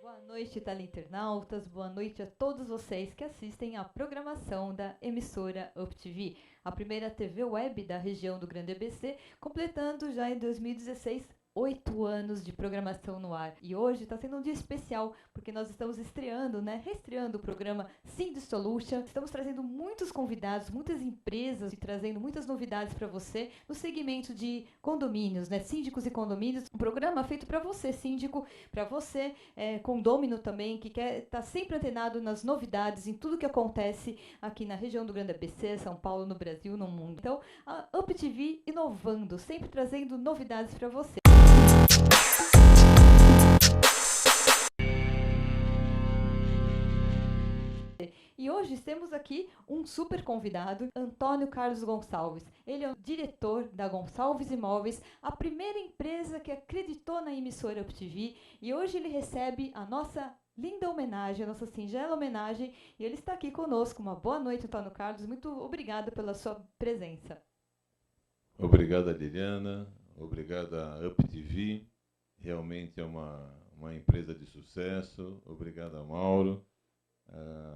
Boa noite, teleinternautas. Boa noite a todos vocês que assistem à programação da emissora UpTV, a primeira TV web da região do Grande ABC, completando já em 2016 8 anos de programação no ar. E hoje está sendo um dia especial, porque nós estamos estreando, reestreando o programa Syndic Solution. Estamos trazendo muitos convidados, muitas empresas e trazendo muitas novidades para você no segmento de condomínios, síndicos e condomínios. Um programa feito para você, síndico, para você, condômino também, que quer estar sempre antenado nas novidades, em tudo que acontece aqui na região do Grande ABC, São Paulo, no Brasil, no mundo. Então, a UpTV inovando, sempre trazendo novidades para você. E hoje temos aqui um super convidado, Antônio Carlos Gonçalves. Ele é o diretor da Gonçalves Imóveis, a primeira empresa que acreditou na emissora UpTV. E hoje ele recebe a nossa linda homenagem, a nossa singela homenagem. E ele está aqui conosco. Uma boa noite, Antônio Carlos. Muito obrigada pela sua presença. Obrigado, Liliana. Obrigado à UpTV. Realmente é uma empresa de sucesso. Obrigado a Mauro.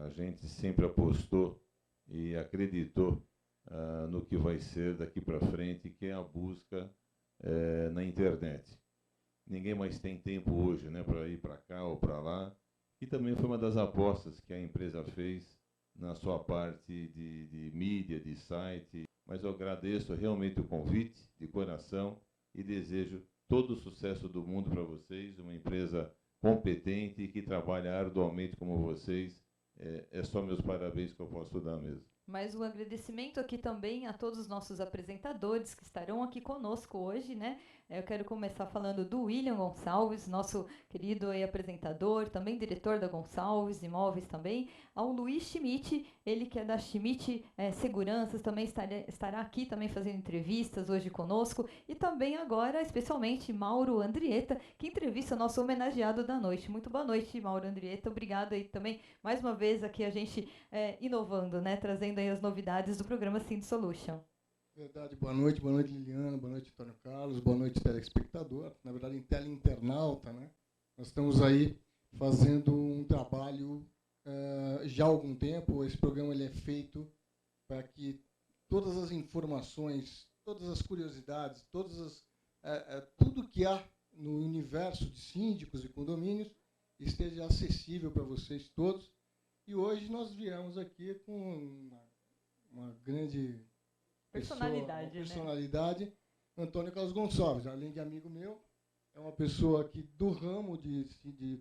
A gente sempre apostou e acreditou no que vai ser daqui para frente, que é a busca na internet. Ninguém mais tem tempo hoje, para ir para cá ou para lá. E também foi uma das apostas que a empresa fez na sua parte de mídia, de site. Mas eu agradeço realmente o convite de coração e desejo todo o sucesso do mundo para vocês, uma empresa competente e que trabalha arduamente como vocês. É só meus parabéns que eu posso dar mesmo. Mais um agradecimento aqui também a todos os nossos apresentadores que estarão aqui conosco hoje, Eu quero começar falando do William Gonçalves, nosso querido apresentador, também diretor da Gonçalves Imóveis também. Ao Luiz Schmidt, ele que é da Schmidt Seguranças, também estará aqui também fazendo entrevistas hoje conosco. E também agora, especialmente, Mauro Andrietta, que entrevista o nosso homenageado da noite. Muito boa noite, Mauro Andrietta. Obrigado aí também, mais uma vez, aqui a gente inovando, trazendo aí as novidades do programa Syndic Solution. Verdade, boa noite Liliana, boa noite Antônio Carlos, boa noite telespectador, na verdade teleinternauta, Nós estamos aí fazendo um trabalho já há algum tempo. Esse programa ele é feito para que todas as informações, todas as curiosidades, tudo que há no universo de síndicos e condomínios esteja acessível para vocês todos. E hoje nós viemos aqui com uma grande personalidade, Antônio Carlos Gonçalves, além de amigo meu, é uma pessoa aqui do ramo de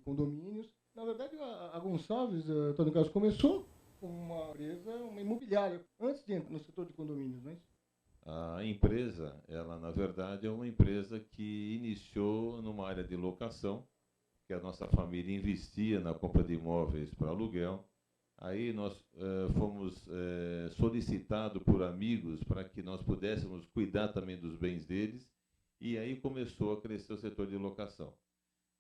condomínios. Na verdade, a Gonçalves, Antônio Carlos, começou com uma empresa, uma imobiliária, antes de entrar no setor de condomínios, não é isso? A empresa, ela na verdade é uma empresa que iniciou numa área de locação, que a nossa família investia na compra de imóveis para aluguel. Aí nós fomos solicitados por amigos para que nós pudéssemos cuidar também dos bens deles, e aí começou a crescer o setor de locação.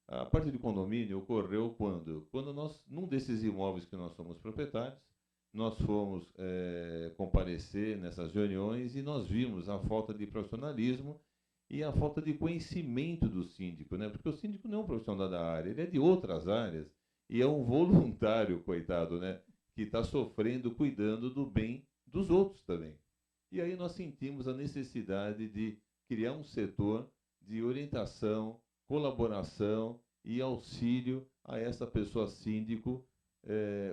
A parte de condomínio ocorreu quando nós, num desses imóveis que nós somos proprietários, nós fomos comparecer nessas reuniões e nós vimos a falta de profissionalismo e a falta de conhecimento do síndico, né? Porque o síndico não é um profissional da área, ele é de outras áreas e é um voluntário, coitado, né? Que está sofrendo, cuidando do bem dos outros também. E aí nós sentimos a necessidade de criar um setor de orientação, colaboração e auxílio a essa pessoa síndico,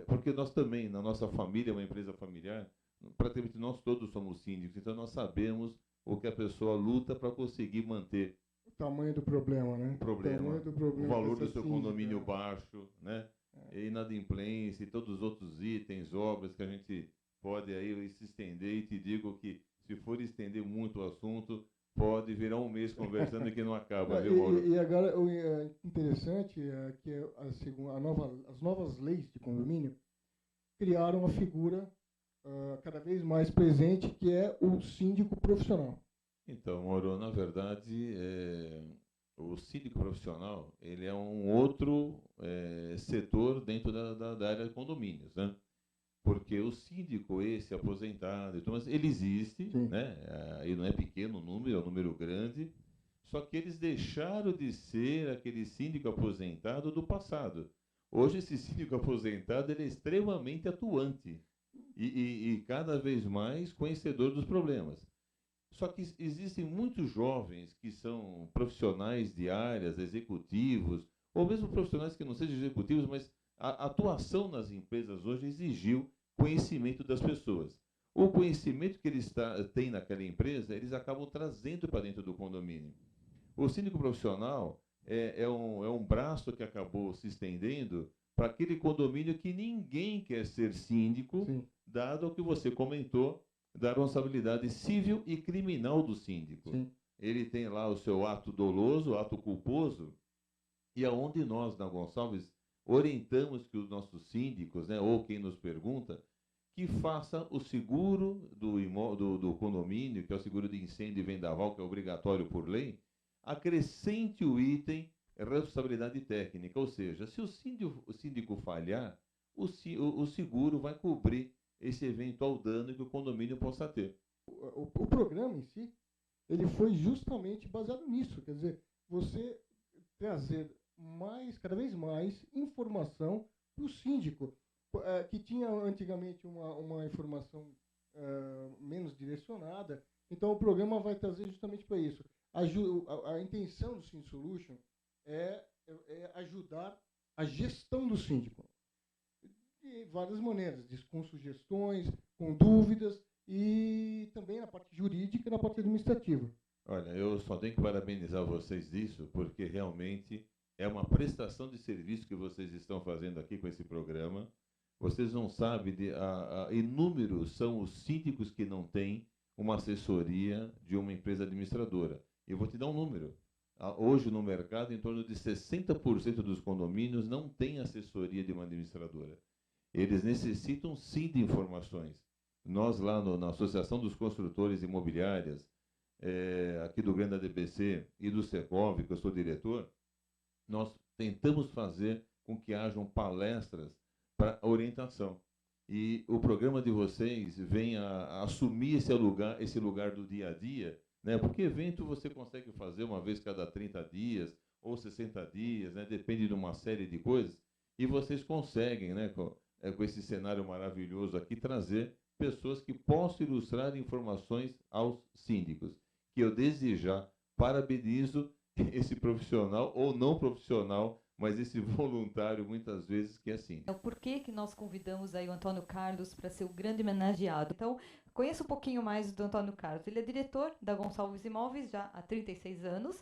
porque nós também, na nossa família, uma empresa familiar, praticamente nós todos somos síndicos, então nós sabemos o que a pessoa luta para conseguir manter. O tamanho do problema, né? O valor do seu condomínio baixo, né? Inadimplência e todos os outros itens, obras que a gente pode aí se estender, e te digo que se for estender muito o assunto, pode virar um mês conversando que não acaba, viu, Mauro? E agora o interessante é que as novas leis de condomínio criaram uma figura cada vez mais presente, que é o síndico profissional. Então, Mauro, na verdade, o síndico profissional ele é um outro setor dentro da área de condomínios, né? Porque o síndico, esse aposentado, então, mas ele existe, né? E não é pequeno o número, é um número grande, só que eles deixaram de ser aquele síndico aposentado do passado. Hoje, esse síndico aposentado ele é extremamente atuante e cada vez mais conhecedor dos problemas. Só que existem muitos jovens que são profissionais de áreas, executivos, ou mesmo profissionais que não sejam executivos, mas a atuação nas empresas hoje exigiu conhecimento das pessoas. O conhecimento que eles têm naquela empresa, eles acabam trazendo para dentro do condomínio. O síndico profissional é um braço que acabou se estendendo para aquele condomínio que ninguém quer ser síndico, sim, dado o que você comentou, da responsabilidade civil e criminal do síndico. Sim. Ele tem lá o seu ato doloso, ato culposo, e aonde nós, na Gonçalves, orientamos que os nossos síndicos, né, ou quem nos pergunta, que faça o seguro do condomínio, que é o seguro de incêndio e vendaval, que é obrigatório por lei, acrescente o item responsabilidade técnica, ou seja, se o síndico falhar, o seguro vai cobrir esse eventual dano que o condomínio possa ter. O programa em si, ele foi justamente baseado nisso, quer dizer, você trazer cada vez mais informação para o síndico, que tinha antigamente uma informação menos direcionada. Então, o programa vai trazer justamente para isso. A intenção do Síndico Solution é ajudar a gestão do síndico, de várias maneiras, com sugestões, com dúvidas, e também na parte jurídica e na parte administrativa. Olha, eu só tenho que parabenizar vocês disso, porque realmente é uma prestação de serviço que vocês estão fazendo aqui com esse programa. Vocês não sabem, inúmeros são os síndicos que não têm uma assessoria de uma empresa administradora. Eu vou te dar um número. Hoje, no mercado, em torno de 60% dos condomínios não têm assessoria de uma administradora. Eles necessitam, sim, de informações. Nós, lá na Associação dos Construtores Imobiliárias, aqui do Grande ADBC e do Secov, que eu sou diretor, nós tentamos fazer com que hajam palestras para orientação. E o programa de vocês vem a assumir esse lugar do dia a dia, né? Porque evento você consegue fazer uma vez cada 30 dias ou 60 dias, né? Depende de uma série de coisas, e vocês conseguem, né, com esse cenário maravilhoso aqui, trazer pessoas que possam ilustrar informações aos síndicos, que eu desde já parabenizo esse profissional ou não profissional, mas esse voluntário, muitas vezes, que é síndico. Por que nós convidamos aí o Antônio Carlos para ser o grande homenageado? Então, Conheço um pouquinho mais do Antônio Carlos. Ele é diretor da Gonçalves Imóveis já há 36 anos,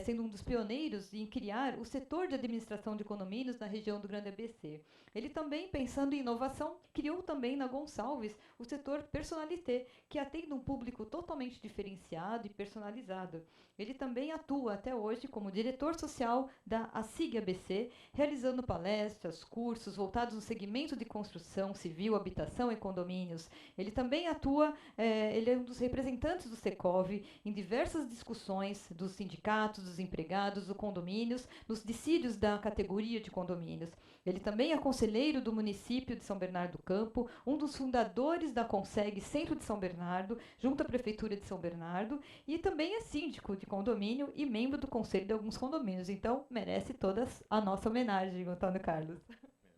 sendo um dos pioneiros em criar o setor de administração de condomínios na região do Grande ABC. Ele também, pensando em inovação, criou também na Gonçalves o setor Personalité, que atende um público totalmente diferenciado e personalizado. Ele também atua até hoje como diretor social da ASIG ABC, realizando palestras, cursos voltados no segmento de construção civil, habitação e condomínios. Ele também atua, ele é um dos representantes do Secov em diversas discussões dos sindicatos, dos empregados, dos condomínios, nos dissídios da categoria de condomínios. Ele também é conselheiro do município de São Bernardo do Campo, um dos fundadores da Conseg Centro de São Bernardo, junto à Prefeitura de São Bernardo, e também é síndico de condomínio e membro do conselho de alguns condomínios. Então, merece toda a nossa homenagem, Antônio Carlos.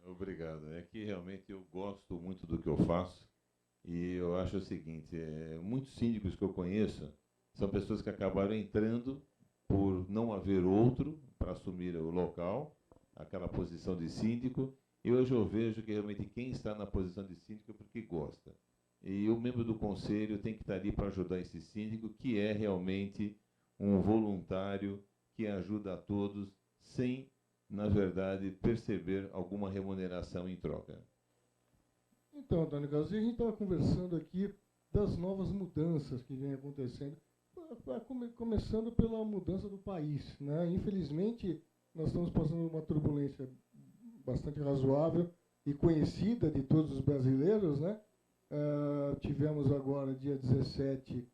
Obrigado. É que realmente eu gosto muito do que eu faço e eu acho o seguinte, muitos síndicos que eu conheço são pessoas que acabaram entrando por não haver outro para assumir o local, aquela posição de síndico, e hoje eu vejo que realmente quem está na posição de síndico é porque gosta. E o membro do conselho tem que estar ali para ajudar esse síndico, que é realmente um voluntário que ajuda a todos sem, na verdade, perceber alguma remuneração em troca. Então, Antônio Carlos, a gente estava conversando aqui das novas mudanças que vêm acontecendo, começando pela mudança do país, né? Infelizmente, nós estamos passando uma turbulência bastante razoável e conhecida de todos os brasileiros, né? Tivemos agora, dia 17,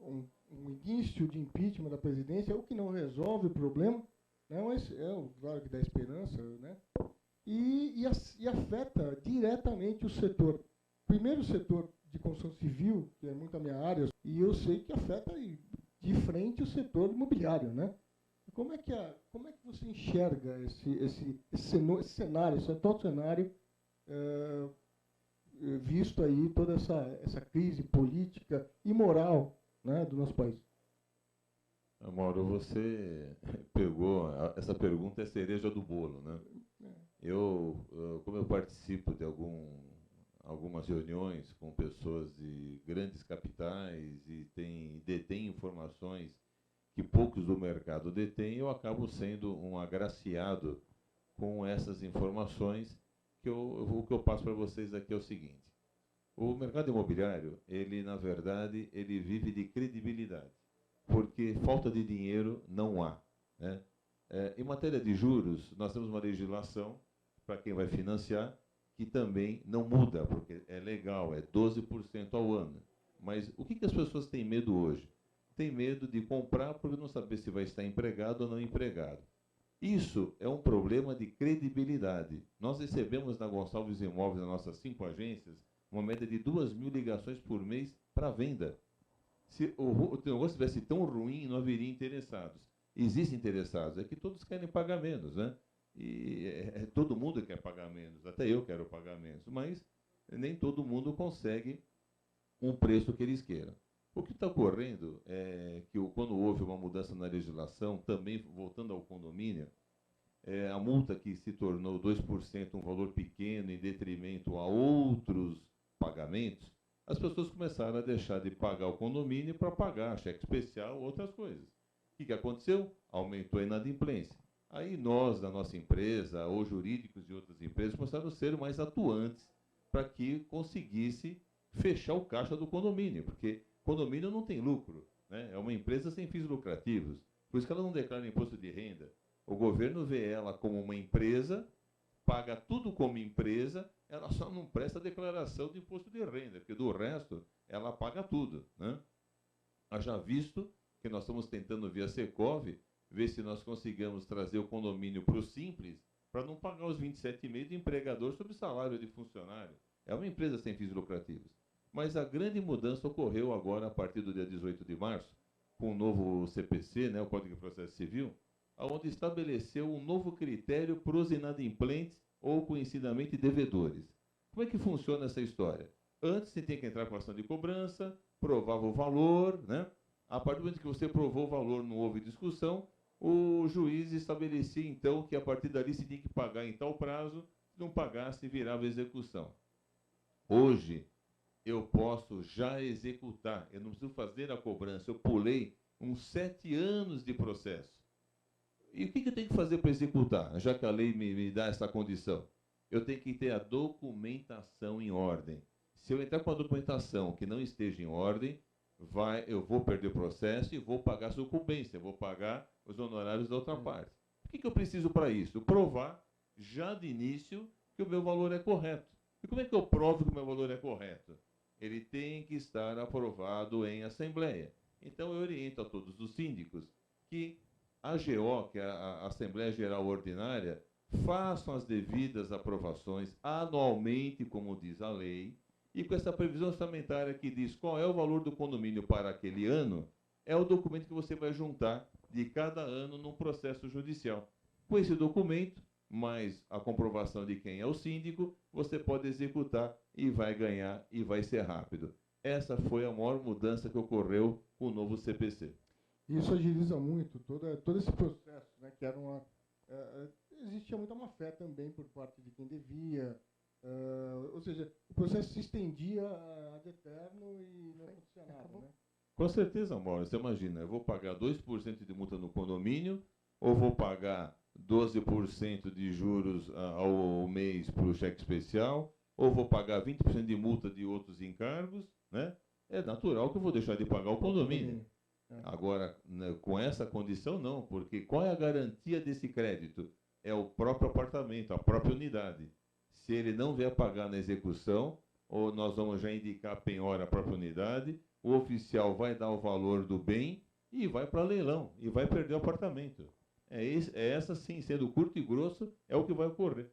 um início de impeachment da presidência, o que não resolve o problema, né? Mas claro que dá esperança, né? E afeta diretamente o setor. Primeiro, o setor de construção civil, que é muito a minha área, e eu sei que afeta de frente o setor imobiliário, né? Como é que você enxerga esse cenário, esse atual cenário, visto aí toda essa crise política e moral, né, do nosso país? Mauro, você pegou, essa pergunta é cereja do bolo, né? Como eu participo de algumas reuniões com pessoas de grandes capitais e detêm informações que poucos do mercado detêm, eu acabo sendo um agraciado com essas informações. O que eu passo para vocês aqui é o seguinte: o mercado imobiliário, na verdade, ele vive de credibilidade, porque falta de dinheiro não há, né? Em matéria de juros, nós temos uma legislação para quem vai financiar que também não muda, porque é legal, é 12% ao ano. Mas o que as pessoas têm medo hoje? Tem medo de comprar porque não saber se vai estar empregado ou não empregado. Isso é um problema de credibilidade. Nós recebemos na Gonçalves Imóveis, nas nossas 5 agências, uma média de 2.000 ligações por mês para venda. Se o negócio estivesse tão ruim, não haveria interessados. Existem interessados, é que todos querem pagar menos, né? E todo mundo quer pagar menos, até eu quero pagar menos, mas nem todo mundo consegue um preço que eles queiram. O que está ocorrendo é que quando houve uma mudança na legislação, também voltando ao condomínio, a multa que se tornou 2% um valor pequeno em detrimento a outros pagamentos, as pessoas começaram a deixar de pagar o condomínio para pagar cheque especial ou outras coisas. O que aconteceu? Aumentou a inadimplência. Aí nós, da nossa empresa, ou jurídicos de outras empresas, começaram a ser mais atuantes para que conseguisse fechar o caixa do condomínio, porque condomínio não tem lucro, né? É uma empresa sem fins lucrativos, por isso que ela não declara imposto de renda. O governo vê ela como uma empresa, paga tudo como empresa, ela só não presta declaração de imposto de renda, porque do resto ela paga tudo, né? Haja visto que nós estamos tentando via Secov ver se nós conseguimos trazer o condomínio para o Simples, para não pagar os 27,5% do empregador sobre salário de funcionário. É uma empresa sem fins lucrativos. Mas a grande mudança ocorreu agora, a partir do dia 18 de março, com o novo CPC, né, o Código de Processo Civil, onde estabeleceu um novo critério para os inadimplentes ou conhecidamente devedores. Como é que funciona essa história? Antes você tinha que entrar com ação de cobrança, provava o valor, né? A partir do momento que você provou o valor, não houve discussão, o juiz estabelecia então que a partir dali se tinha que pagar em tal prazo, se não pagasse virava execução. Hoje, eu posso já executar. Eu não preciso fazer a cobrança. Eu pulei uns 7 anos de processo. E o que eu tenho que fazer para executar, já que a lei me dá essa condição? Eu tenho que ter a documentação em ordem. Se eu entrar com a documentação que não esteja em ordem, eu vou perder o processo e vou pagar a sucumbência, vou pagar os honorários da outra parte. O que eu preciso para isso? Provar, já de início, que o meu valor é correto. E como é que eu provo que o meu valor é correto? Ele tem que estar aprovado em assembleia. Então, eu oriento a todos os síndicos que a AGO, que é a Assembleia Geral Ordinária, façam as devidas aprovações anualmente, como diz a lei, e com essa previsão orçamentária que diz qual é o valor do condomínio para aquele ano, é o documento que você vai juntar de cada ano num processo judicial. Com esse documento, mais a comprovação de quem é o síndico, você pode executar e vai ganhar e vai ser rápido. Essa foi a maior mudança que ocorreu com o novo CPC. Isso agiliza muito todo esse processo, né, que era existia muita má fé também por parte de quem devia, ou seja, o processo se estendia ad eterno e não acontecia nada. Né? Com certeza, Mauro. Você imagina, eu vou pagar 2% de multa no condomínio ou vou pagar 12% de juros ao mês para o cheque especial ou vou pagar 20% de multa de outros encargos, né? É natural que eu vou deixar de pagar o condomínio. Agora, né, com essa condição, não, porque qual é a garantia desse crédito? É o próprio apartamento, a própria unidade. Se ele não vier pagar na execução, ou nós vamos já indicar a penhora à própria unidade, o oficial vai dar o valor do bem e vai para leilão, e vai perder o apartamento. Essa sim, sendo curto e grosso, é o que vai ocorrer.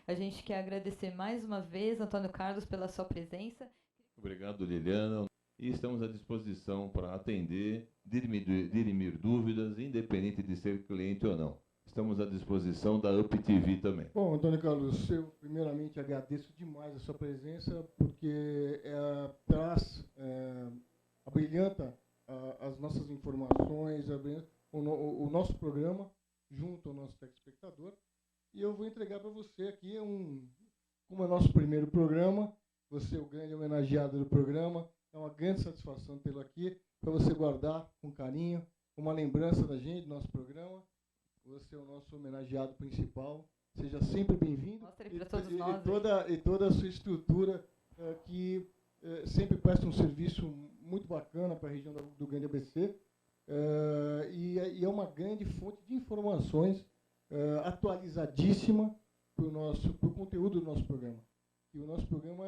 A gente quer agradecer mais uma vez, Antônio Carlos, pela sua presença. Obrigado, Liliana. E estamos à disposição para atender, dirimir dúvidas, independente de ser cliente ou não. Estamos à disposição da UpTV também. Bom, Antônio Carlos, eu primeiramente agradeço demais a sua presença, porque traz, abrilhanta as nossas informações, o nosso programa, junto ao nosso telespectador. E eu vou entregar para você aqui, como é o nosso primeiro programa, você é o grande homenageado do programa. É uma grande satisfação tê-lo aqui, para você guardar com carinho, uma lembrança da gente, do nosso programa. Você é o nosso homenageado principal. Seja sempre bem-vindo. Mostre para todos nós. E toda a sua estrutura, que sempre presta um serviço muito bacana para a região do Grande ABC. E é uma grande fonte de informações atualizadíssima para o conteúdo do nosso programa. E o nosso programa,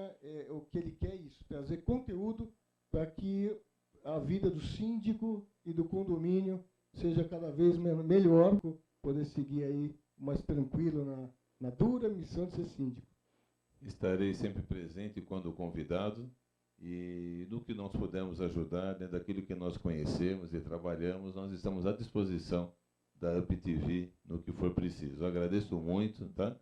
o que ele quer é isso, trazer conteúdo para que a vida do síndico e do condomínio seja cada vez melhor, poder seguir aí mais tranquilo na dura missão de ser síndico. Estarei sempre presente quando convidado e no que nós pudermos ajudar, dentro daquilo que nós conhecemos e trabalhamos, nós estamos à disposição da UpTV no que for preciso. Eu agradeço muito, tá?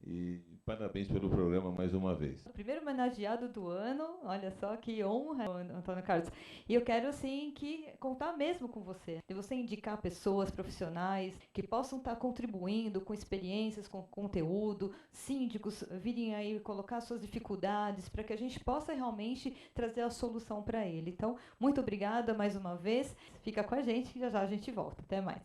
E parabéns pelo programa mais uma vez. O primeiro homenageado do ano, olha só que honra, Antônio Carlos. E eu quero, assim, contar mesmo com você. De você indicar pessoas profissionais que possam estar contribuindo com experiências, com conteúdo, síndicos virem aí colocar suas dificuldades para que a gente possa realmente trazer a solução para ele. Então, muito obrigada mais uma vez. Fica com a gente que já a gente volta. Até mais.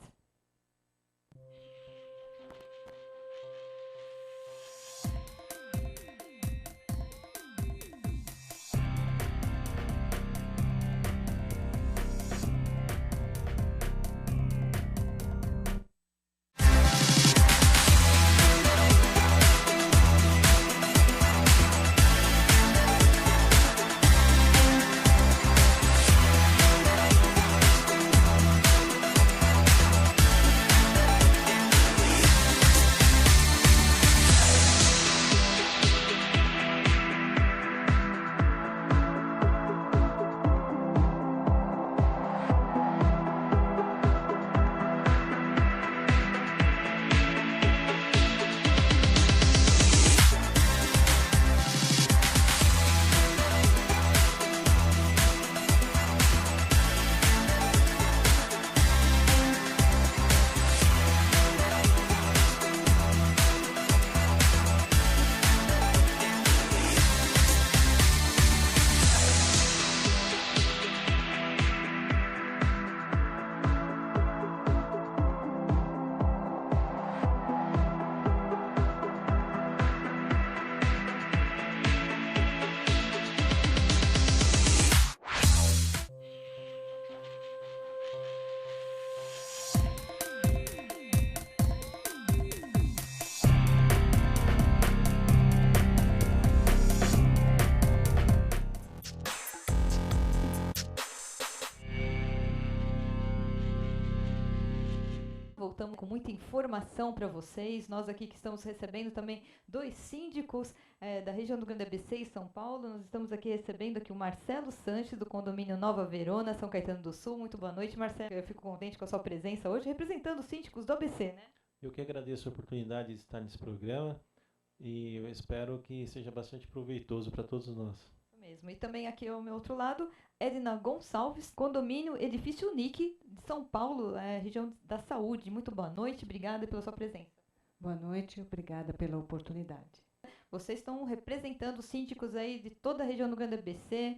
voltamos com muita informação para vocês. Nós aqui que estamos recebendo também 2 síndicos da região do Grande ABC e São Paulo. Nós estamos aqui recebendo aqui o Marcelo Sanches, do condomínio Nova Verona, São Caetano do Sul. Muito boa noite, Marcelo. Eu fico contente com a sua presença hoje, representando os síndicos do ABC, né? Eu que agradeço a oportunidade de estar nesse programa e eu espero que seja bastante proveitoso para todos nós. Mesmo. E também aqui ao meu outro lado, Edna Gonçalves, condomínio Edifício Unique de São Paulo, região da saúde. Muito boa noite, obrigada pela sua presença. Boa noite, obrigada pela oportunidade. Vocês estão representando os síndicos aí de toda a região do Grande ABC,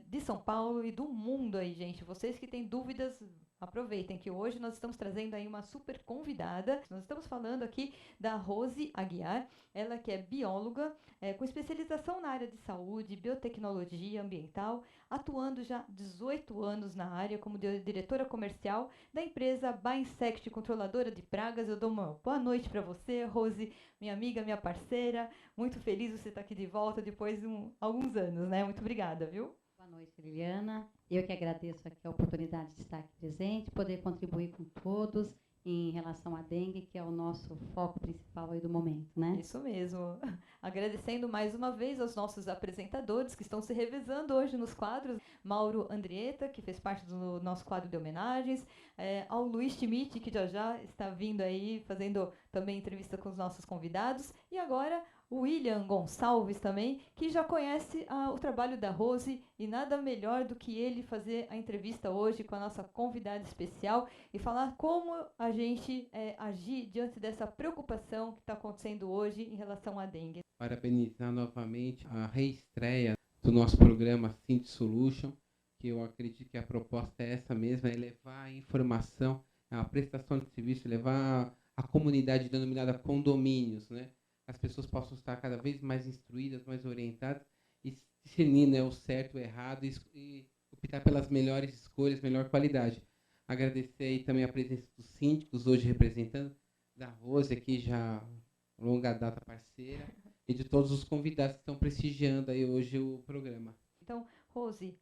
de São Paulo e do mundo aí, gente. Vocês que têm dúvidas, aproveitem que hoje nós estamos trazendo aí uma super convidada. Nós estamos falando aqui da Rose Aguiar, ela que é bióloga, com especialização na área de saúde, biotecnologia ambiental, atuando já 18 anos na área como diretora comercial da empresa Binsect, controladora de pragas. Eu dou uma boa noite para você, Rose, minha amiga, minha parceira. Muito feliz você estar aqui de volta depois de alguns anos, né? Muito obrigada, viu? Boa noite, Liliana. Eu que agradeço aqui a oportunidade de estar aqui presente, poder contribuir com todos em relação à dengue, que é o nosso foco principal aí do momento, né? Isso mesmo. Agradecendo mais uma vez aos nossos apresentadores que estão se revezando hoje nos quadros. Mauro Andrieta, que fez parte do nosso quadro de homenagens, ao Luiz Schmidt, que já está vindo aí, fazendo também entrevista com os nossos convidados, e agora o William Gonçalves também, que já conhece o trabalho da Rose, e nada melhor do que ele fazer a entrevista hoje com a nossa convidada especial e falar como a gente agir diante dessa preocupação que está acontecendo hoje em relação à dengue. Parabenizar novamente a reestreia do nosso programa Synth Solution, que eu acredito que a proposta é essa mesma, é levar a informação, a prestação de serviço, levar a comunidade denominada condomínios, né? As pessoas possam estar cada vez mais instruídas, mais orientadas e discernir, né, o certo e o errado e optar pelas melhores escolhas, melhor qualidade. Agradecer aí também a presença dos síndicos, hoje representando, da Rose, aqui já longa data parceira, e de todos os convidados que estão prestigiando aí hoje o programa. Então, Rose,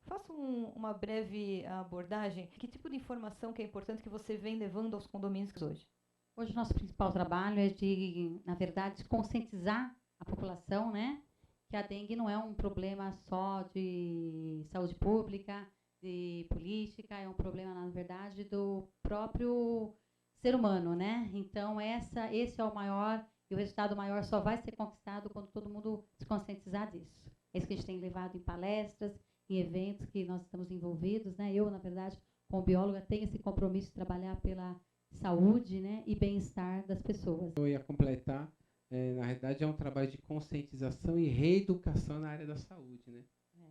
faça uma breve abordagem. Que tipo de informação que é importante que você vem levando aos condomínios hoje? Hoje o nosso principal trabalho é de, na verdade, conscientizar a população, né? Que a dengue não é um problema só de saúde pública, de política, é um problema, na verdade, do próprio ser humano, né? Então, esse é o maior, e o resultado maior só vai ser conquistado quando todo mundo se conscientizar disso. É isso que a gente tem levado em palestras, em eventos que nós estamos envolvidos, né? Eu, na verdade, como bióloga, tenho esse compromisso de trabalhar pela saúde, né, e bem-estar das pessoas. Eu ia completar, na realidade é um trabalho de conscientização e reeducação na área da saúde, né?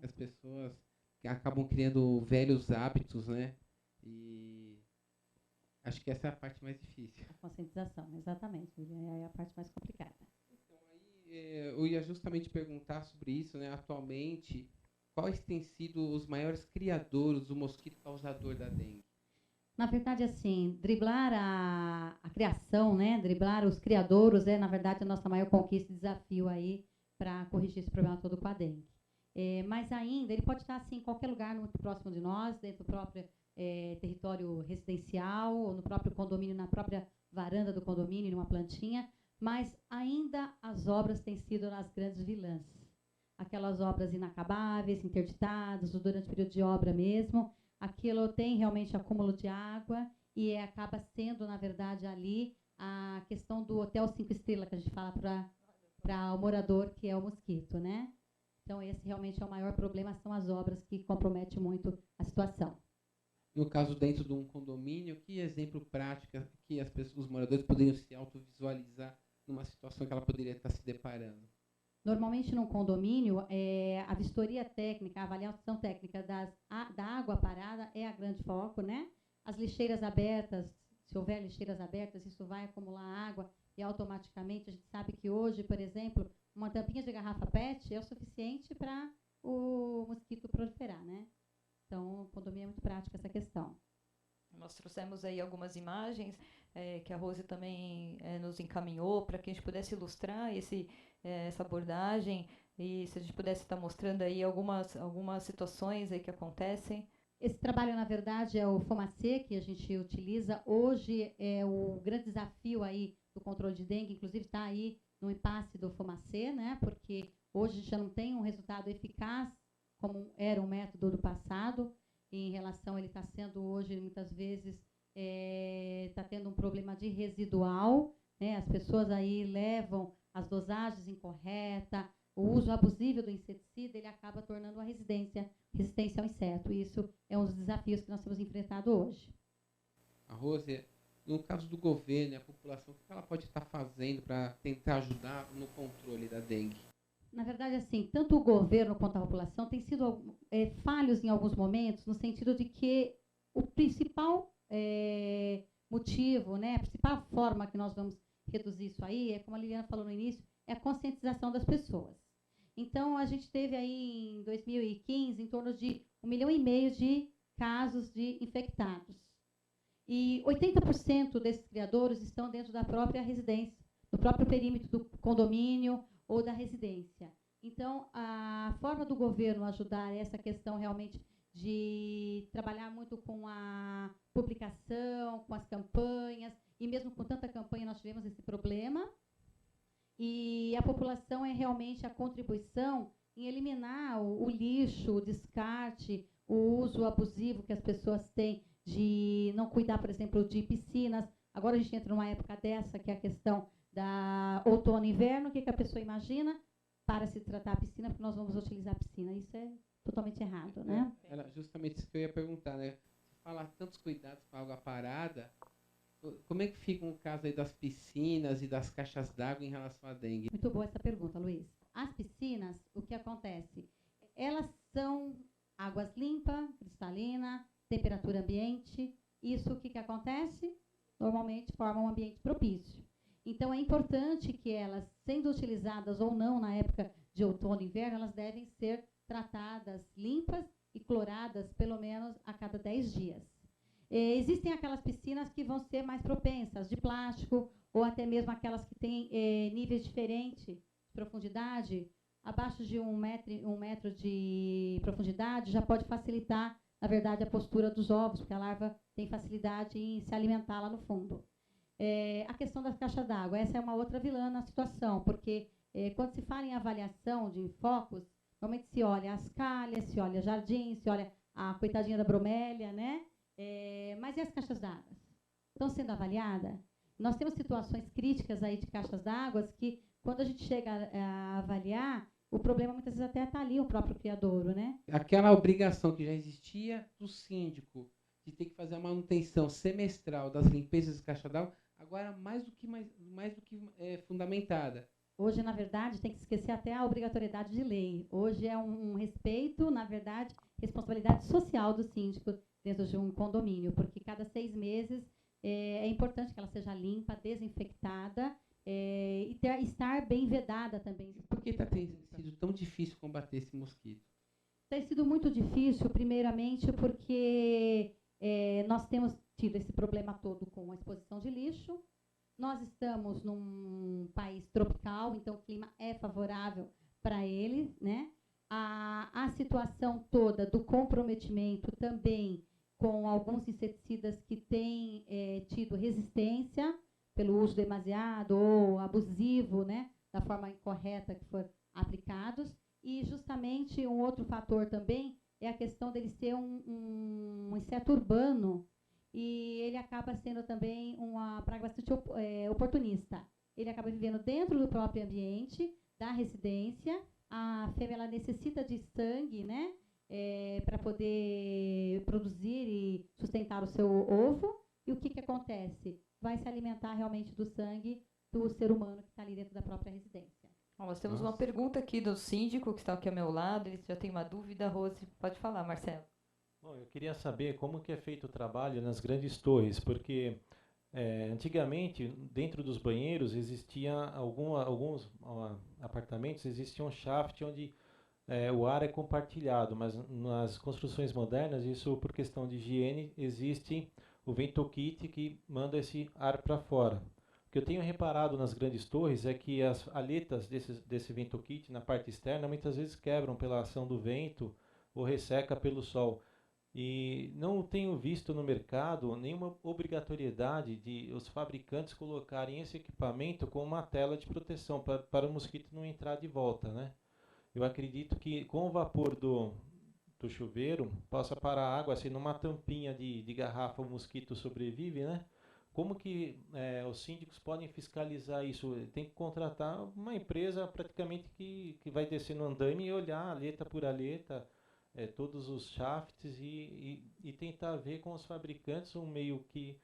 As pessoas acabam criando velhos hábitos, né? E acho que essa é a parte mais difícil. A conscientização, exatamente, é a parte mais complicada. Então, aí, eu ia justamente perguntar sobre isso, né? Atualmente, quais têm sido os maiores criadores do mosquito causador da dengue? Na verdade, assim, driblar a criação, né, driblar os criadouros é, na verdade, a nossa maior conquista e desafio aí para corrigir esse problema todo com a dengue. Mas ainda, ele pode estar, assim, em qualquer lugar muito próximo de nós, dentro do próprio território residencial, ou no próprio condomínio, na própria varanda do condomínio, numa plantinha, mas ainda as obras têm sido as grandes vilãs. Aquelas obras inacabáveis, interditadas, durante o período de obra mesmo. Aquilo tem realmente acúmulo de água e acaba sendo, na verdade, ali a questão do hotel 5 estrelas, que a gente fala para o morador, que é o mosquito, né? Então, esse realmente é o maior problema, são as obras que comprometem muito a situação. No caso, dentro de um condomínio, que exemplo prático que os moradores poderiam se autovisualizar numa situação que ela poderia estar se deparando? Normalmente, num condomínio, a vistoria técnica, a avaliação técnica da água parada é a grande foco, né? As lixeiras abertas, se houver lixeiras abertas, isso vai acumular água e automaticamente a gente sabe que hoje, por exemplo, uma tampinha de garrafa PET é o suficiente para o mosquito proliferar, né? Então, o condomínio é muito prático essa questão. Nós trouxemos aí algumas imagens que a Rose também nos encaminhou para que a gente pudesse ilustrar essa abordagem e se a gente pudesse estar mostrando aí algumas situações aí que acontecem. Esse trabalho, na verdade, é o Fomacê, que a gente utiliza. Hoje é o grande desafio aí do controle de dengue, inclusive está aí no impasse do Fomacê, né? Porque hoje a gente já não tem um resultado eficaz como era um método do passado. Em relação, ele está sendo hoje, muitas vezes, está tendo um problema de residual, né? As pessoas aí levam as dosagens incorretas, o uso abusivo do inseticida, ele acaba tornando a resistência ao inseto. E isso é um dos desafios que nós temos enfrentado hoje. A Rose, no caso do governo e a população, o que ela pode estar fazendo para tentar ajudar no controle da dengue? Na verdade, assim, tanto o governo quanto a população têm sido falhos em alguns momentos, no sentido de que o principal motivo, né, a principal forma que nós vamos reduzir isso aí, é como a Liliana falou no início, é a conscientização das pessoas. Então, a gente teve aí em 2015 em torno de 1,5 milhão de casos de infectados. E 80% desses criadouros estão dentro da própria residência, do próprio perímetro do condomínio ou da residência. Então, a forma do governo ajudar essa questão realmente de trabalhar muito com a publicação, com as campanhas, e mesmo com tanta campanha nós tivemos esse problema. E a população é realmente a contribuição em eliminar o lixo, o descarte, o uso abusivo que as pessoas têm de não cuidar, por exemplo, de piscinas. Agora a gente entra numa época dessa, que é a questão da outono e inverno. O que a pessoa imagina para se tratar a piscina, porque nós vamos utilizar a piscina? Isso é totalmente errado, né? Era justamente isso que eu ia perguntar, né? Você fala tantos cuidados com a água parada, como é que fica o caso aí das piscinas e das caixas d'água em relação à dengue? Muito boa essa pergunta, Luiz. As piscinas, o que acontece? Elas são águas limpas, cristalina, temperatura ambiente. Isso, o que acontece? Normalmente forma um ambiente propício. Então, é importante que elas, sendo utilizadas ou não na época de outono e inverno, elas devem ser tratadas limpas e cloradas pelo menos a cada 10 dias. Existem aquelas piscinas que vão ser mais propensas, de plástico, ou até mesmo aquelas que têm níveis diferentes de profundidade. Abaixo de 1 metro de profundidade já pode facilitar, na verdade, a postura dos ovos, porque a larva tem facilidade em se alimentar lá no fundo. A questão das caixas d'água, essa é uma outra vilã na situação, porque quando se fala em avaliação de focos, normalmente se olha as calhas, se olha jardim, se olha a coitadinha da bromélia, né? Mas e as caixas d'água? Estão sendo avaliadas? Nós temos situações críticas aí de caixas d'água que, quando a gente chega a avaliar, o problema muitas vezes até está ali, o próprio criadouro, né? Aquela obrigação que já existia do síndico de ter que fazer a manutenção semestral das limpezas de caixa d'água, agora mais do que fundamentada. Hoje, na verdade, tem que esquecer até a obrigatoriedade de lei. Hoje é um respeito, na verdade, responsabilidade social do síndico dentro de um condomínio, porque cada 6 meses é importante que ela seja limpa, desinfectada e estar bem vedada também. Por que está sido tão difícil combater esse mosquito? Tem sido muito difícil, primeiramente, porque nós temos tido esse problema todo com a exposição de lixo. Nós estamos num país tropical, então o clima é favorável para ele, né? A situação toda do comprometimento também com alguns inseticidas que têm tido resistência pelo uso demasiado ou abusivo, né, da forma incorreta que foram aplicados. E justamente um outro fator também é a questão dele ser um inseto urbano, e ele acaba sendo também uma praga bastante oportunista. Ele acaba vivendo dentro do próprio ambiente da residência. A fêmea ela necessita de sangue, né, para poder produzir e sustentar o seu ovo. E o que acontece? Vai se alimentar realmente do sangue do ser humano que está ali dentro da própria residência. Nós temos uma pergunta aqui do síndico, que está aqui ao meu lado. Ele já tem uma dúvida. Rose, pode falar, Marcelo. Bom, eu queria saber como que é feito o trabalho nas grandes torres, porque antigamente, dentro dos banheiros, existia alguns apartamentos, existia um shaft onde o ar é compartilhado, mas nas construções modernas, isso por questão de higiene, existe o ventokit que manda esse ar para fora. O que eu tenho reparado nas grandes torres é que as aletas desse ventokit na parte externa muitas vezes quebram pela ação do vento ou resseca pelo sol. E não tenho visto no mercado nenhuma obrigatoriedade de os fabricantes colocarem esse equipamento com uma tela de proteção para o mosquito não entrar de volta, né? Eu acredito que com o vapor do chuveiro possa parar a água, assim, numa tampinha de garrafa o mosquito sobrevive, né? Como que os síndicos podem fiscalizar isso? Tem que contratar uma empresa praticamente que vai descer no andaime e olhar aleta por aleta, todos os shafts e tentar ver com os fabricantes um meio que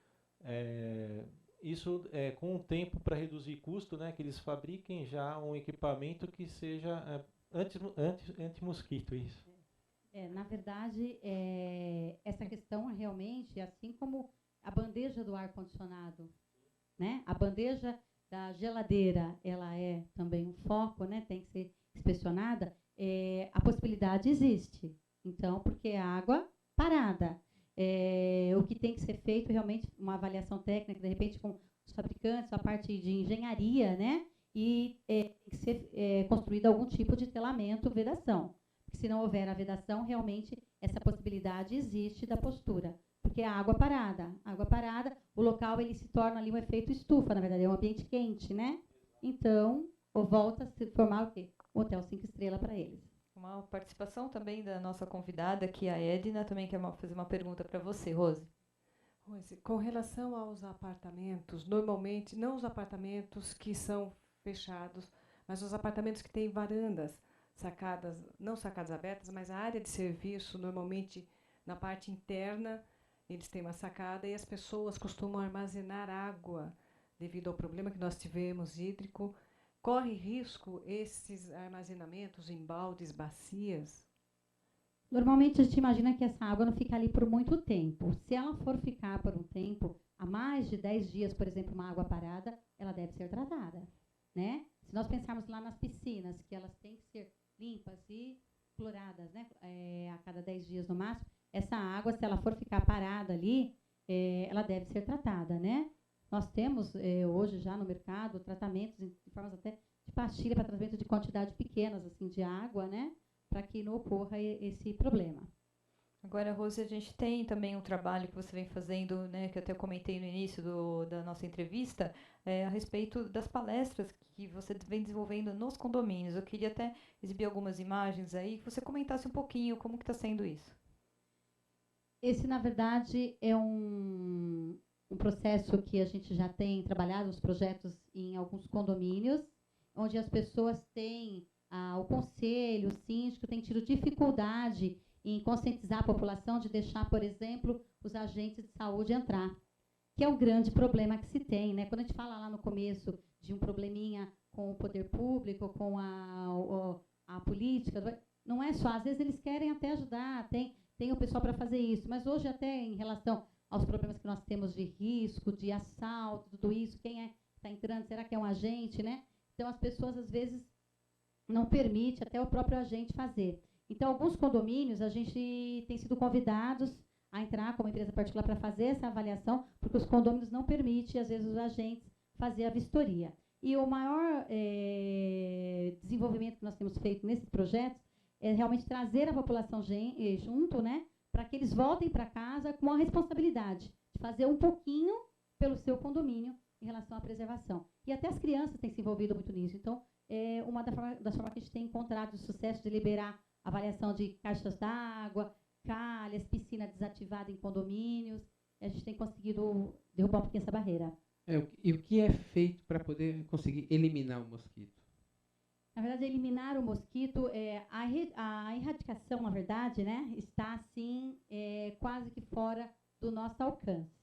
isso com o tempo para reduzir custo, né? Que eles fabriquem já um equipamento que seja anti-mosquito, isso. Na verdade, essa questão realmente, assim como a bandeja do ar-condicionado, né? A bandeja da geladeira, ela é também um foco, né? Tem que ser inspecionada. A possibilidade existe. Então, porque é água parada. O que tem que ser feito realmente, uma avaliação técnica, de repente, com os fabricantes, a parte de engenharia, né? E tem que ser construído algum tipo de telamento, vedação. Porque se não houver a vedação, realmente essa possibilidade existe da postura. Porque é água parada. Água parada, o local ele se torna ali um efeito estufa, na verdade, é um ambiente quente, né? Então, volta a se formar o quê? Um hotel 5 estrelas para eles. Uma participação também da nossa convidada, que é a Edna, também quer fazer uma pergunta para você, Rose. Rose, com relação aos apartamentos, normalmente, não os apartamentos que são fechados, mas os apartamentos que têm varandas, sacadas, não sacadas abertas, mas a área de serviço, normalmente na parte interna, eles têm uma sacada e as pessoas costumam armazenar água devido ao problema que nós tivemos hídrico. Corre risco esses armazenamentos em baldes, bacias? Normalmente a gente imagina que essa água não fica ali por muito tempo. Se ela for ficar por um tempo, há mais de 10 dias, por exemplo, uma água parada, ela deve ser tratada, né? Se nós pensarmos lá nas piscinas, que elas têm que ser limpas e cloradas, né? A cada 10 dias no máximo, essa água, se ela for ficar parada ali, ela deve ser tratada, né? Nós temos hoje já no mercado tratamentos em formas até de pastilha para tratamento de quantidade pequenas assim, de água, né? Para que não ocorra esse problema. Agora, Rose, a gente tem também um trabalho que você vem fazendo, né, que eu até comentei no início da nossa entrevista, a respeito das palestras que você vem desenvolvendo nos condomínios. Eu queria até exibir algumas imagens aí, que você comentasse um pouquinho como que está sendo isso. Esse, na verdade, é um processo que a gente já tem trabalhado, os projetos em alguns condomínios, onde as pessoas têm, o conselho, o síndico, tem tido dificuldade em conscientizar a população de deixar, por exemplo, os agentes de saúde entrar, que é o grande problema que se tem, né? Quando a gente fala lá no começo de um probleminha com o poder público, com a política, não é só, às vezes eles querem até ajudar, tem o pessoal para fazer isso, mas hoje até em relação aos problemas que nós temos de risco, de assalto, tudo isso, quem é que está entrando, será que é um agente, né? Então, as pessoas, às vezes, não permitem até o próprio agente fazer. Então, alguns condomínios, a gente tem sido convidados a entrar como empresa particular para fazer essa avaliação, porque os condomínios não permitem, às vezes, os agentes fazer a vistoria. E o maior desenvolvimento que nós temos feito nesses projetos é realmente trazer a população junto, né, para que eles voltem para casa com a responsabilidade de fazer um pouquinho pelo seu condomínio em relação à preservação. E até as crianças têm se envolvido muito nisso. Então, é uma das formas que a gente tem encontrado o sucesso de liberar avaliação de caixas d'água, calhas, piscina desativada em condomínios. A gente tem conseguido derrubar um pouquinho essa barreira. E o que é feito para poder conseguir eliminar o mosquito? Na verdade, eliminar o mosquito, a erradicação, na verdade, né, está, assim, quase que fora do nosso alcance.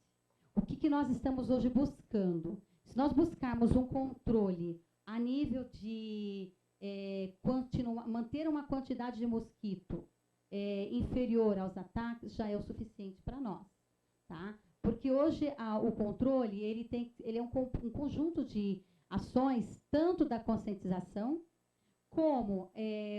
O que nós estamos hoje buscando? Se nós buscarmos um controle a nível de manter uma quantidade de mosquito inferior aos ataques, já é o suficiente para nós. Tá? Porque hoje o controle ele é um conjunto de ações, tanto da conscientização, como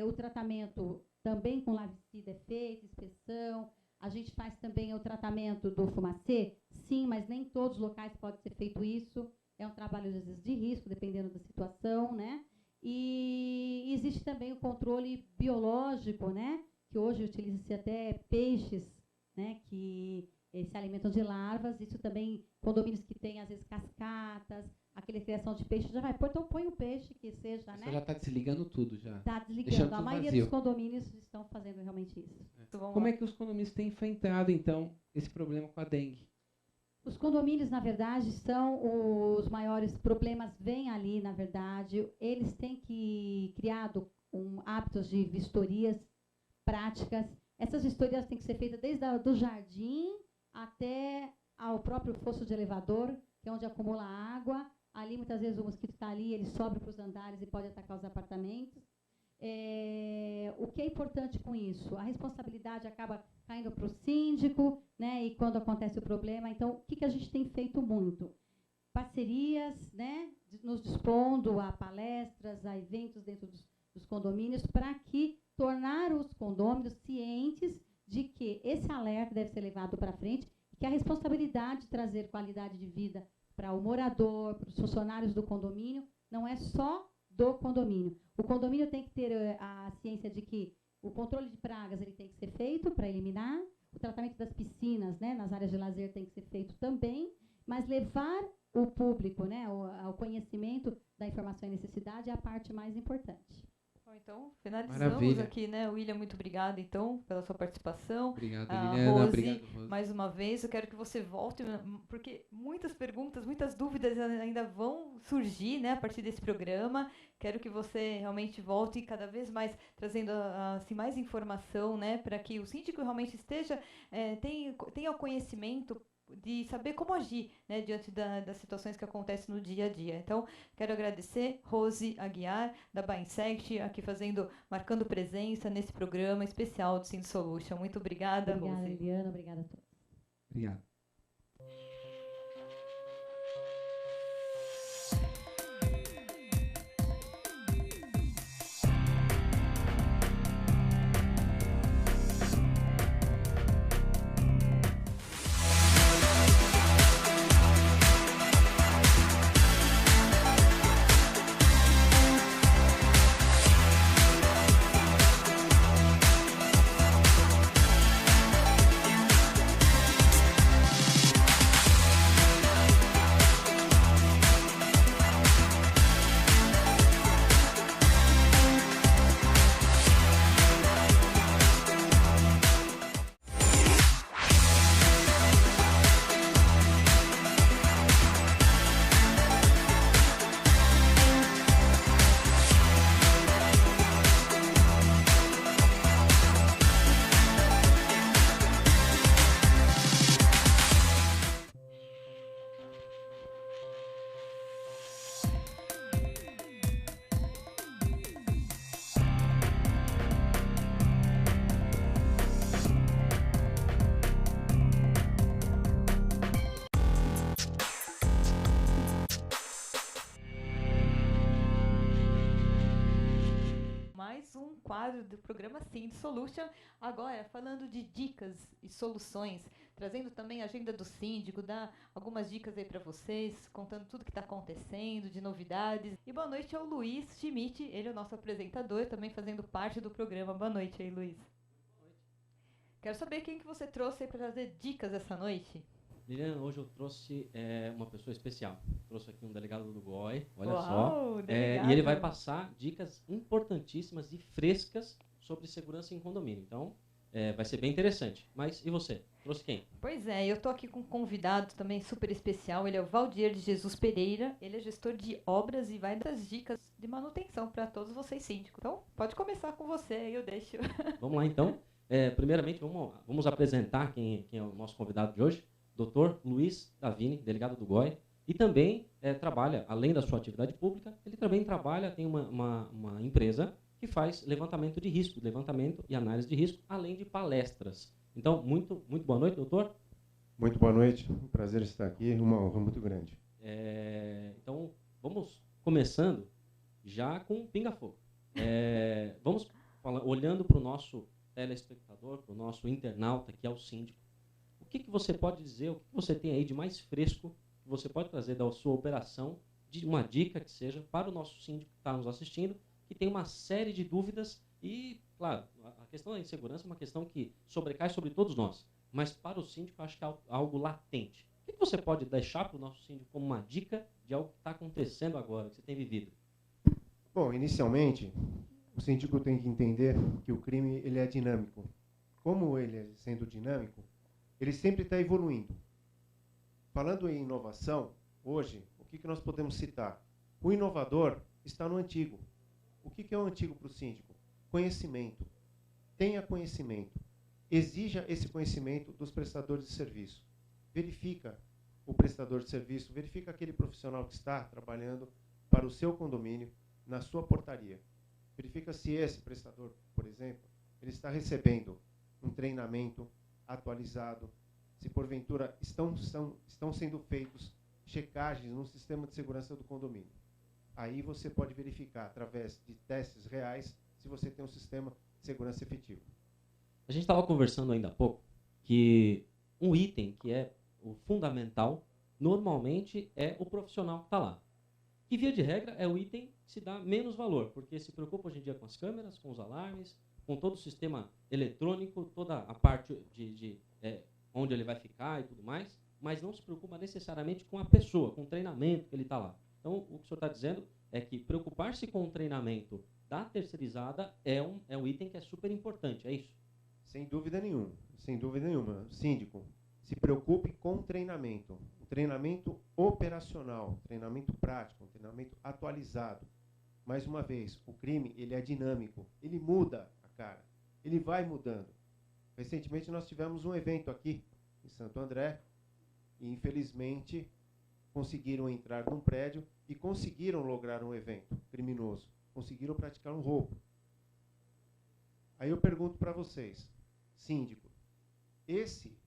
o tratamento também com larvicida é feito, inspeção. A gente faz também o tratamento do fumacê, sim, mas nem em todos os locais pode ser feito isso. É um trabalho, às vezes, de risco, dependendo da situação, né? E existe também o controle biológico, né? Que hoje utiliza-se até peixes né, que se alimentam de larvas. Isso também, condomínios que têm, às vezes, cascatas, aquela criação de peixe, já vai, então põe o peixe que seja, Você né? já está desligando tudo já. Está desligando. Deixando A tudo maioria vazio. dos condomínios estão fazendo realmente isso. Como é que os condomínios têm enfrentado, então, esse problema com a dengue? Os condomínios, na verdade, são os maiores problemas, vêm ali, na verdade. Eles têm criado hábitos de vistorias práticas. Essas vistorias têm que ser feitas desde do jardim até ao próprio fosso de elevador, que é onde acumula água. Ali, muitas vezes, o mosquito está ali, ele sobe para os andares e pode atacar os apartamentos. O que é importante com isso? A responsabilidade acaba caindo para o síndico, né, e quando acontece o problema. Então, o que a gente tem feito muito? Parcerias, né, nos dispondo a palestras, a eventos dentro dos condomínios, para que tornar os condôminos cientes de que esse alerta deve ser levado para frente, que a responsabilidade de trazer qualidade de vida para o morador, para os funcionários do condomínio, não é só do condomínio. O condomínio tem que ter a ciência de que o controle de pragas ele tem que ser feito para eliminar, o tratamento das piscinas, né, nas áreas de lazer tem que ser feito também, mas levar o público, né, ao conhecimento da informação e necessidade é a parte mais importante. Bom, então, finalizamos Maravilha. aqui, né? William, muito obrigada, então, pela sua participação. Obrigado, Rose, Liliana. Obrigado, Rose. mais uma vez, eu quero que você volte, porque muitas perguntas, muitas dúvidas ainda vão surgir, né, a partir desse programa. Quero que você realmente volte cada vez mais trazendo assim, mais informação, né, para que o síndico realmente tenha o conhecimento de saber como agir, né, diante das situações que acontecem no dia a dia. Então, quero agradecer Rose Aguiar, da Bainsect, aqui marcando presença nesse programa especial do Sind Solution. Muito obrigada, Obrigada, Rose. Liliana. Obrigada a todos. Obrigado. quadro do programa Sind Solution, agora falando de dicas e soluções, trazendo também a agenda do síndico, dá algumas dicas aí para vocês, contando tudo que está acontecendo, de novidades. E boa noite ao Luiz Schmidt, ele é o nosso apresentador, também fazendo parte do programa. Boa noite aí, Luiz. Quero saber quem que você trouxe aí para trazer dicas essa noite. Liliana, hoje eu trouxe uma pessoa especial. Trouxe aqui um delegado do GOI, olha Uau, só. E ele vai passar dicas importantíssimas e frescas sobre segurança em condomínio. Então, vai ser bem interessante. Mas e você? Trouxe quem? Pois é, eu estou aqui com um convidado também super especial. Ele é o Valdir de Jesus Pereira. Ele é gestor de obras e vai dar as dicas de manutenção para todos vocês síndicos. Então, pode começar com você, aí eu deixo. Vamos lá, então. Primeiramente, vamos apresentar quem é o nosso convidado de hoje. Dr. Luiz Davini, delegado do GOI, e também trabalha, além da sua atividade pública, ele também trabalha, tem uma empresa que faz levantamento de risco, levantamento e análise de risco, além de palestras. Então, muito boa noite, doutor. Muito boa noite, um prazer estar aqui, uma honra muito grande. Então, vamos começando já com o pinga-fogo. Vamos olhando para o nosso telespectador, para o nosso internauta, que é o síndico. O que você pode dizer, o que você tem aí de mais fresco que você pode trazer da sua operação, de uma dica que seja para o nosso síndico que está nos assistindo, que tem uma série de dúvidas e, claro, a questão da insegurança é uma questão que sobrecai sobre todos nós, mas para o síndico acho que é algo latente. O que você pode deixar para o nosso síndico como uma dica de algo que está acontecendo agora, que você tem vivido? Bom, inicialmente, o síndico tem que entender que o crime ele é dinâmico. Como ele é sendo dinâmico, ele sempre está evoluindo. Falando em inovação, hoje, o que nós podemos citar? O inovador está no antigo. O que é o antigo para o síndico? Conhecimento. Tenha conhecimento. Exija esse conhecimento dos prestadores de serviço. Verifica o prestador de serviço, verifica aquele profissional que está trabalhando para o seu condomínio, na sua portaria. Verifica se esse prestador, por exemplo, ele está recebendo um treinamento atualizado, se porventura estão sendo feitos checagens no sistema de segurança do condomínio. Aí você pode verificar, através de testes reais, se você tem um sistema de segurança efetivo. A gente estava conversando ainda há pouco que um item que é o fundamental, normalmente é o profissional que está lá. Que, via de regra, é o item que se dá menos valor, porque se preocupa hoje em dia com as câmeras, com os alarmes, com todo o sistema eletrônico, toda a parte de onde ele vai ficar e tudo mais, mas não se preocupa necessariamente com a pessoa, com o treinamento que ele está lá. Então, o que o senhor está dizendo é que preocupar-se com o treinamento da terceirizada é um item que é super importante, é isso? Sem dúvida nenhuma, sem dúvida nenhuma. Síndico, se preocupe com o treinamento operacional, treinamento prático, treinamento atualizado. Mais uma vez, o crime ele é dinâmico, ele muda a cara, ele vai mudando. Recentemente nós tivemos um evento aqui em Santo André e, infelizmente, conseguiram entrar num prédio e conseguiram lograr um evento criminoso, conseguiram praticar um roubo. Aí eu pergunto para vocês, síndico, esse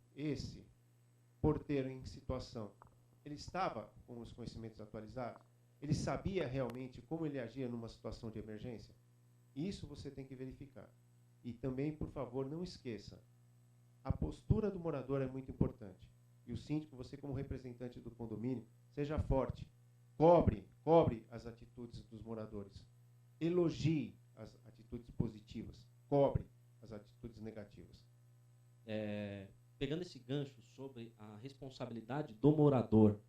porteiro em situação, ele estava com os conhecimentos atualizados? Ele sabia realmente como ele agia numa situação de emergência? Isso você tem que verificar. E também, por favor, não esqueça, a postura do morador é muito importante. E o síndico, você como representante do condomínio, seja forte. Cobre as atitudes dos moradores. Elogie as atitudes positivas. Cobre as atitudes negativas. Pegando esse gancho sobre a responsabilidade do morador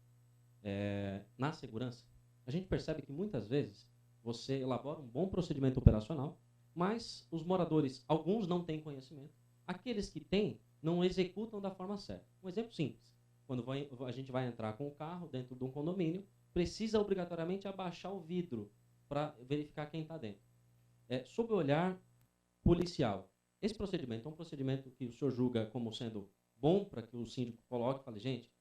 na segurança, a gente percebe que muitas vezes você elabora um bom procedimento operacional, mas os moradores, alguns não têm conhecimento, aqueles que têm não executam da forma certa. Um exemplo simples, quando a gente vai entrar com o carro dentro de um condomínio, precisa obrigatoriamente abaixar o vidro para verificar quem está dentro. Sob o olhar policial, esse procedimento é um procedimento que o senhor julga como sendo bom para que o síndico coloque e fale, gente,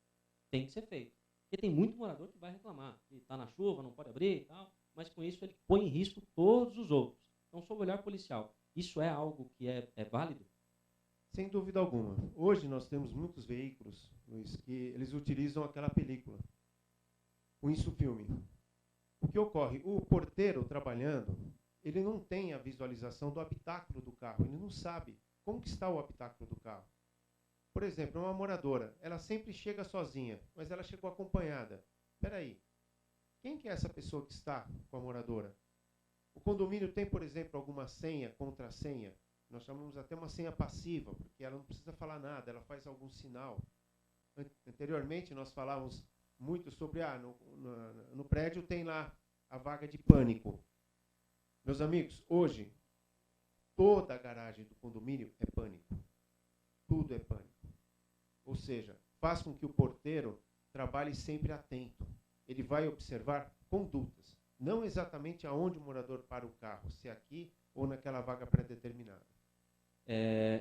tem que ser feito. Porque tem muito morador que vai reclamar, que está na chuva, não pode abrir e tal, mas com isso ele põe em risco todos os outros. Então, sob o olhar policial, isso é algo que é válido? Sem dúvida alguma. Hoje nós temos muitos veículos, Luiz, que eles utilizam aquela película, o insufilme. O que ocorre? O porteiro trabalhando, ele não tem a visualização do habitáculo do carro, ele não sabe como que está o habitáculo do carro. Por exemplo, uma moradora, ela sempre chega sozinha, mas ela chegou acompanhada. Espera aí, quem que é essa pessoa que está com a moradora? O condomínio tem, por exemplo, alguma senha, contrassenha? Nós chamamos até uma senha passiva, porque ela não precisa falar nada, ela faz algum sinal. Anteriormente, nós falávamos muito sobre, no prédio tem lá a vaga de pânico. Meus amigos, hoje, toda a garagem do condomínio é pânico. Tudo é pânico. Ou seja, faz com que o porteiro trabalhe sempre atento. Ele vai observar condutas, não exatamente aonde o morador para o carro, se é aqui ou naquela vaga pré-determinada.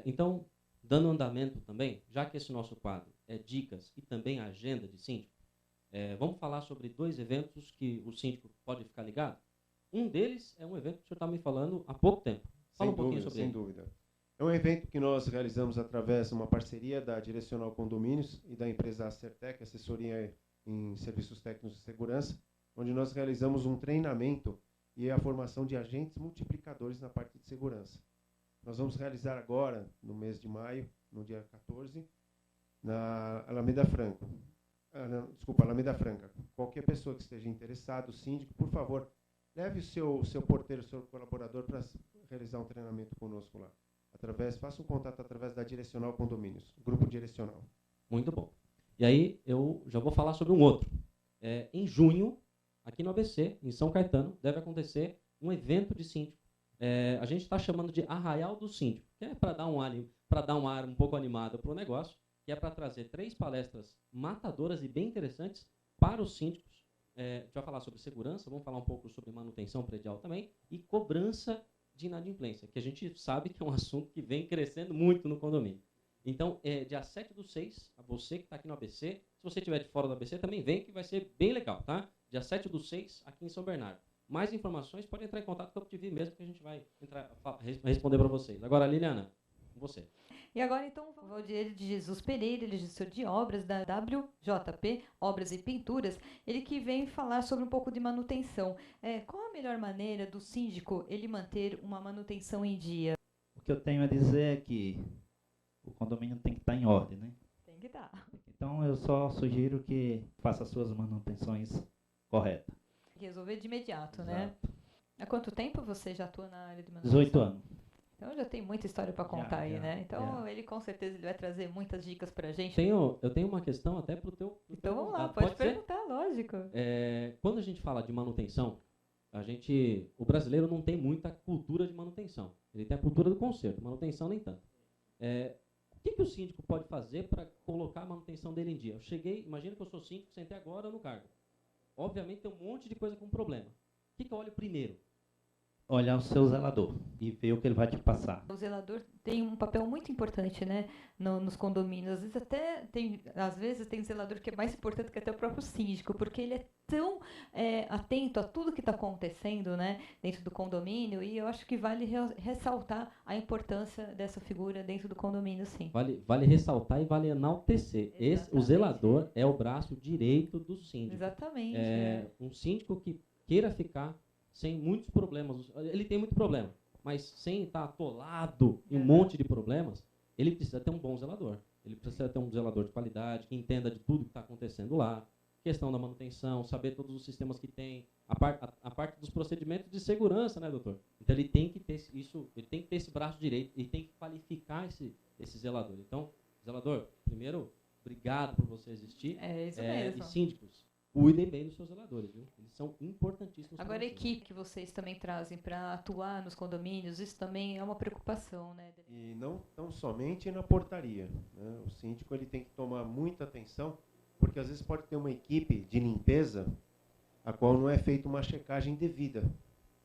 Então, dando andamento também, já que esse nosso quadro é dicas e também agenda de síndico, vamos falar sobre 2 eventos que o síndico pode ficar ligado? Um deles é um evento que o senhor está me falando há pouco tempo. Fala um pouquinho sobre ele. Sem dúvida. É um evento que nós realizamos através de uma parceria da Direcional Condomínios e da empresa Acertec, assessoria em serviços técnicos de segurança, onde nós realizamos um treinamento e a formação de agentes multiplicadores na parte de segurança. Nós vamos realizar agora, no mês de maio, no dia 14, na Alameda Franca. Alameda Franca. Qualquer pessoa que esteja interessado, o síndico, por favor, leve o seu porteiro, o seu colaborador para realizar um treinamento conosco lá. faça um contato através da Direcional Condomínios, grupo direcional. Muito bom. E aí eu já vou falar sobre um outro. Em junho, aqui no ABC, em São Caetano, deve acontecer um evento de síndico. A gente está chamando de Arraial do Síndico, que é para dar um ar um pouco animado para o negócio, que é para trazer 3 palestras matadoras e bem interessantes para os síndicos. A gente vai falar sobre segurança, vamos falar um pouco sobre manutenção predial também, e cobrança de inadimplência, que a gente sabe que é um assunto que vem crescendo muito no condomínio. Então, dia 7/6, a você que está aqui no ABC, se você estiver de fora do ABC, também vem, que vai ser bem legal, tá? Dia 7/6, aqui em São Bernardo. Mais informações, pode entrar em contato com a UpTV mesmo, que a gente vai responder para vocês. Agora, Liliana, com você. E agora, então, o Valdir de Jesus Pereira, ele é gestor de obras da WJP, Obras e Pinturas, ele que vem falar sobre um pouco de manutenção. Qual a melhor maneira do síndico ele manter uma manutenção em dia? O que eu tenho a dizer é que o condomínio tem que estar em ordem, né? Tem que estar. Então, eu só sugiro que faça as suas manutenções corretas. Resolver de imediato, Exato. né? Há quanto tempo você já atua na área de manutenção? 18 anos. Então já tem muita história para contar aí, né? Então ele com certeza ele vai trazer muitas dicas para a gente. Eu tenho uma questão até para o teu. Então vamos lá, pode perguntar, lógico. Quando a gente fala de manutenção, o brasileiro não tem muita cultura de manutenção. Ele tem a cultura do conserto, manutenção nem tanto. O que o síndico pode fazer para colocar a manutenção dele em dia? Eu cheguei, imagina que eu sou síndico, sentei agora no cargo. Obviamente tem um monte de coisa com problema. O que eu olho primeiro? Olhar o seu zelador e ver o que ele vai te passar. O zelador tem um papel muito importante, né, nos condomínios. Às vezes tem zelador que é mais importante que até o próprio síndico, porque ele é tão atento a tudo que está acontecendo, né, dentro do condomínio, e eu acho que vale ressaltar a importância dessa figura dentro do condomínio, sim. Vale ressaltar e vale enaltecer. O zelador é o braço direito do síndico. Exatamente. Um síndico que queira ficar sem muitos problemas. Ele tem muito problema, mas sem estar atolado em um monte de problemas, ele precisa ter um bom zelador. Ele precisa ter um zelador de qualidade, que entenda de tudo que está acontecendo lá, questão da manutenção, saber todos os sistemas que tem, a parte dos procedimentos de segurança, né, doutor? Então ele tem que ter isso, ele tem que ter esse braço direito, ele tem que qualificar esse zelador. Então, zelador, primeiro, obrigado por você existir. Isso mesmo. E síndicos, cuidem bem dos seus zeladores, viu? Eles são importantíssimos. Agora, a equipe que vocês também trazem para atuar nos condomínios, isso também é uma preocupação, né? E não tão somente na portaria, né? O síndico ele tem que tomar muita atenção, porque às vezes pode ter uma equipe de limpeza a qual não é feita uma checagem devida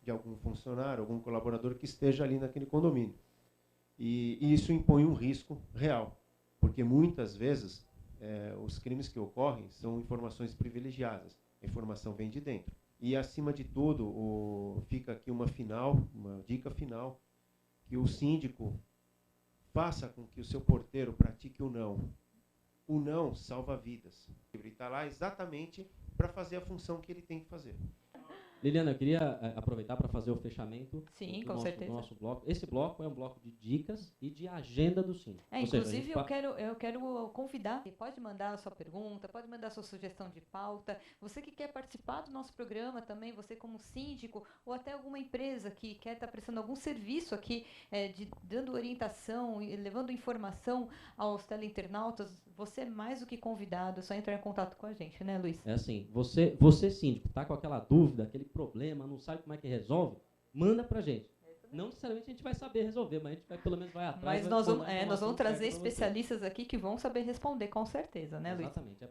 de algum funcionário, algum colaborador que esteja ali naquele condomínio. E isso impõe um risco real, porque muitas vezes os crimes que ocorrem são informações privilegiadas. A informação vem de dentro. E, acima de tudo, fica aqui uma dica final, que o síndico faça com que o seu porteiro pratique o não. O não salva vidas. Ele está lá exatamente para fazer a função que ele tem que fazer. Liliana, eu queria aproveitar para fazer o fechamento do nosso bloco. Esse bloco é um bloco de dicas e de agenda do síndico. Inclusive, eu quero convidar, pode mandar a sua pergunta, pode mandar a sua sugestão de pauta. Você que quer participar do nosso programa também, você como síndico, ou até alguma empresa que quer estar prestando algum serviço aqui, dando orientação e levando informação aos teleinternautas, você é mais do que convidado, é só entrar em contato com a gente, né, Luiz? É assim, você síndico, está com aquela dúvida, aquele problema, não sabe como é que resolve, manda pra gente. Não necessariamente a gente vai saber resolver, mas a gente vai, pelo menos vai atrás. Mas nós vamos trazer especialistas aqui que vão saber responder, com certeza, né, Luiz? Exatamente, é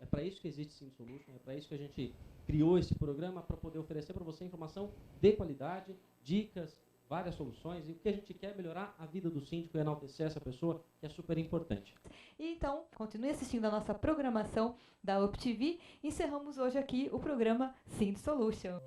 para isso que existe Síndico Solution, é para isso que a gente criou esse programa, para poder oferecer para você informação de qualidade, dicas, várias soluções, e o que a gente quer é melhorar a vida do síndico e enaltecer essa pessoa, que é super importante. E então, continue assistindo a nossa programação da UpTV. Encerramos hoje aqui o programa Síndico Solution.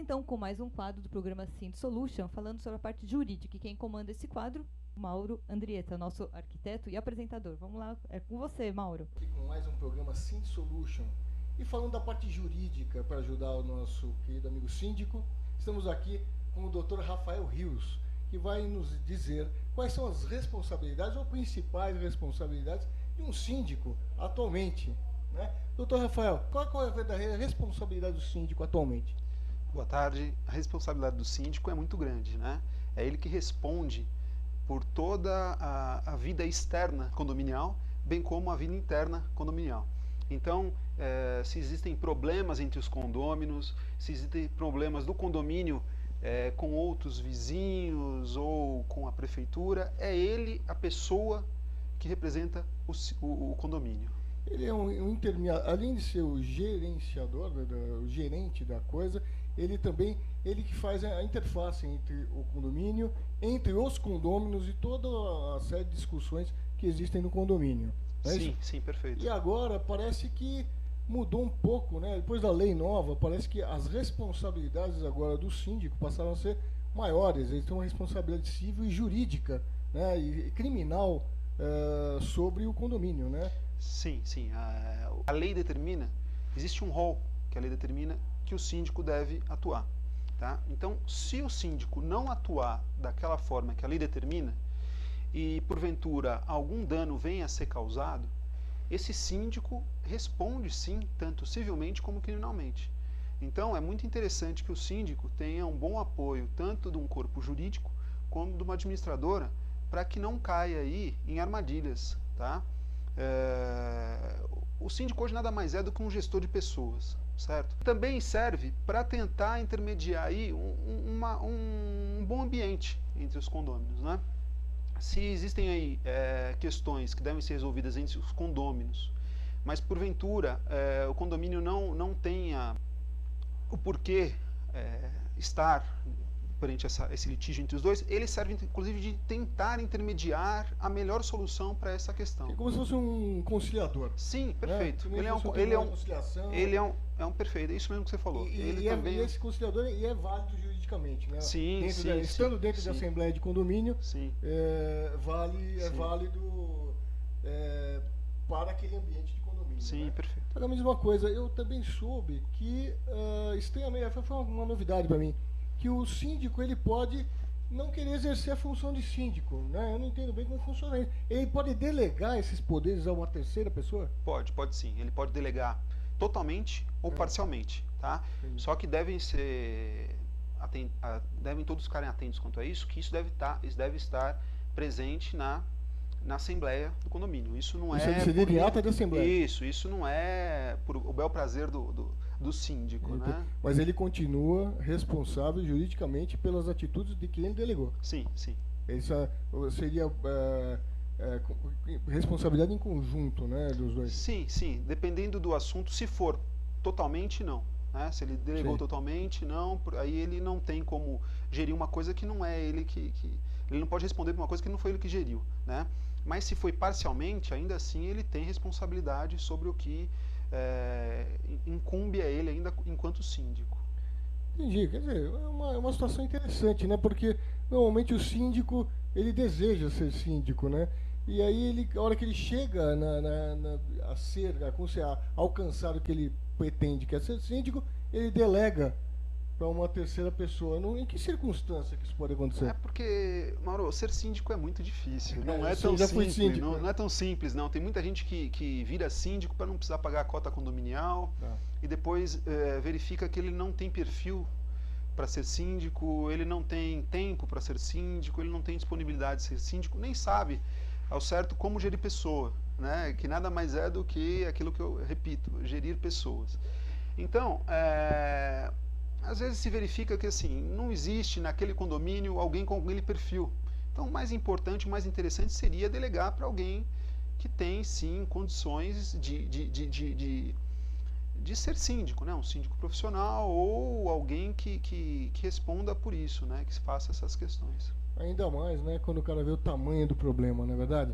então com mais um quadro do programa Syndic Solution, falando sobre a parte jurídica. E quem comanda esse quadro, Mauro Andrietta, nosso arquiteto e apresentador. Vamos lá, é com você, Mauro. Aqui com mais um programa Syndic Solution. E falando da parte jurídica, para ajudar o nosso querido amigo síndico, estamos aqui com o Dr. Rafael Rios, que vai nos dizer quais são as responsabilidades ou principais responsabilidades de um síndico atualmente, né? Doutor Rafael, qual é a verdadeira responsabilidade do síndico atualmente? Boa tarde. A responsabilidade do síndico é muito grande, né? É ele que responde por toda a vida externa condominial, bem como a vida interna condominial. Então, se existem problemas entre os condôminos, se existem problemas do condomínio com outros vizinhos ou com a prefeitura, é ele a pessoa que representa o condomínio. Ele é um intermediário, além de ser o gerenciador, o gerente da coisa, ele também que faz a interface entre o condomínio, entre os condôminos e toda a série de discussões que existem no condomínio. Sim, sim, perfeito. E agora parece que mudou um pouco, né? Depois da lei nova, parece que as responsabilidades agora do síndico passaram a ser maiores. Eles têm uma responsabilidade civil e jurídica, né? E criminal sobre o condomínio, né? Sim, sim. A lei determina, existe um rol que a lei determina que o síndico deve atuar. Tá? Então, se o síndico não atuar daquela forma que a lei determina, e porventura algum dano venha a ser causado, esse síndico responde sim, tanto civilmente como criminalmente. Então é muito interessante que o síndico tenha um bom apoio tanto de um corpo jurídico como de uma administradora, para que não caia aí em armadilhas. Tá? O síndico hoje nada mais é do que um gestor de pessoas, certo? Também serve para tentar intermediar aí um bom ambiente entre os condôminos, né? Se existem aí questões que devem ser resolvidas entre os condôminos, mas porventura o condomínio não tenha o porquê estar perante esse litígio entre os dois, ele serve inclusive de tentar intermediar a melhor solução para essa questão. É como se fosse um conciliador. Sim, perfeito. Ele é um perfeito, é isso mesmo que você falou. E esse conciliador é válido juridicamente, né? Sim, estando dentro da Assembleia de Condomínio, é válido para aquele ambiente de condomínio. Sim, né? perfeito. Agora, a mesma coisa, eu também soube que foi uma novidade para mim, que o síndico ele pode não querer exercer a função de síndico, né? Eu não entendo bem como funciona isso. Ele pode delegar esses poderes a uma terceira pessoa? Pode sim. Ele pode delegar totalmente ou parcialmente, tá? Só que devem todos ficarem atentos quanto a isso, que isso deve estar presente na Assembleia do condomínio. Isso não em ata de Assembleia. Isso não é por o bel prazer do síndico, né? Mas ele continua responsável juridicamente pelas atitudes de quem ele delegou. Sim. Essa seria responsabilidade em conjunto, né, dos dois? Sim. Dependendo do assunto, se for totalmente, não. Né? Se ele delegou totalmente, não. Aí ele não tem como gerir uma coisa que não é ele que ele não pode responder por uma coisa que não foi ele que geriu, né? Mas se foi parcialmente, ainda assim ele tem responsabilidade sobre o que incumbe a ele ainda enquanto síndico. Entendi, quer dizer, é uma situação interessante, né? Porque normalmente o síndico ele deseja ser síndico, né? E aí a hora que ele chega a alcançar o que ele pretende, que é ser síndico, ele delega para uma terceira pessoa. Em que circunstância que isso pode acontecer? É porque, Mauro, ser síndico é muito difícil. Não é tão simples. Não é tão simples, não. Tem muita gente que vira síndico para não precisar pagar a cota condominial e depois verifica que ele não tem perfil para ser síndico, ele não tem tempo para ser síndico, ele não tem disponibilidade de ser síndico, nem sabe ao certo como gerir pessoa, né? Que nada mais é do que aquilo que eu repito, gerir pessoas. Então, às vezes se verifica que assim, não existe naquele condomínio alguém com aquele perfil. Então, o mais importante, o mais interessante seria delegar para alguém que tem, sim, condições de ser síndico, né? Um síndico profissional ou alguém que responda por isso, né? Que faça essas questões. Ainda mais, né? Quando o cara vê o tamanho do problema, não é verdade?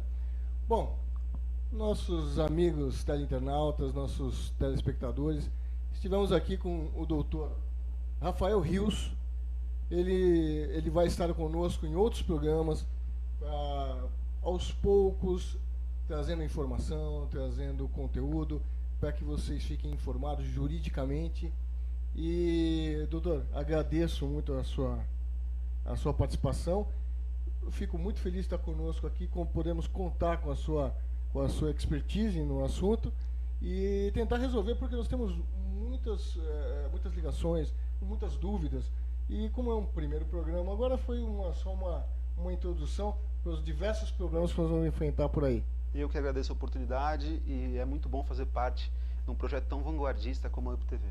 Bom, nossos amigos teleinternautas, nossos telespectadores, estivemos aqui com o doutor Rafael Rios. Ele vai estar conosco em outros programas, aos poucos, trazendo informação, trazendo conteúdo, para que vocês fiquem informados juridicamente. E, doutor, agradeço muito a sua participação. Eu fico muito feliz de estar conosco aqui, como podemos contar com a sua expertise no assunto e tentar resolver, porque nós temos muitas ligações, muitas dúvidas. E como é um primeiro programa, agora foi só uma introdução para os diversos problemas que nós vamos enfrentar por aí. Eu que agradeço a oportunidade e é muito bom fazer parte de um projeto tão vanguardista como a UpTV.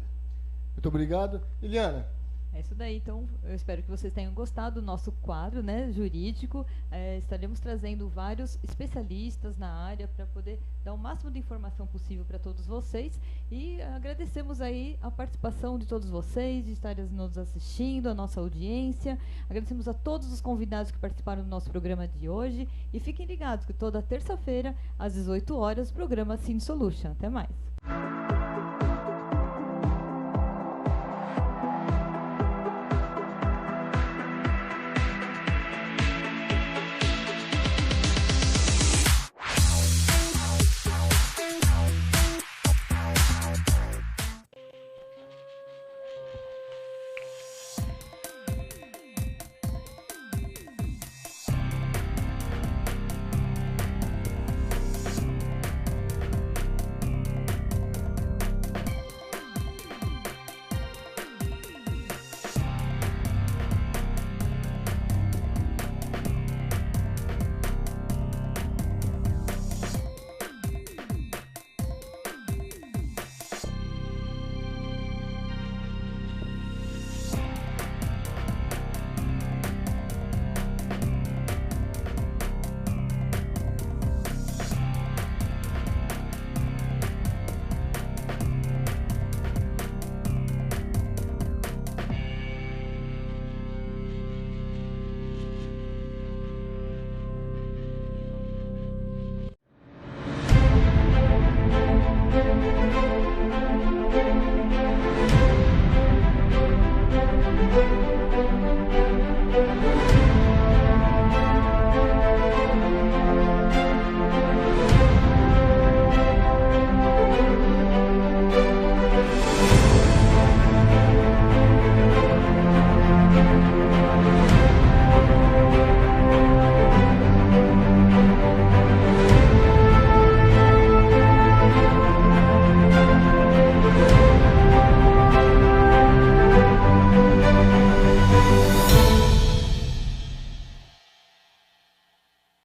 Muito obrigado. Liliana. É isso daí, então eu espero que vocês tenham gostado do nosso quadro, né, jurídico. Estaremos trazendo vários especialistas na área para poder dar o máximo de informação possível para todos vocês e agradecemos aí a participação de todos vocês, de estarem nos assistindo, a nossa audiência. Agradecemos a todos os convidados que participaram do nosso programa de hoje e fiquem ligados que toda terça-feira às 18 horas o programa Cine Solution. Até mais.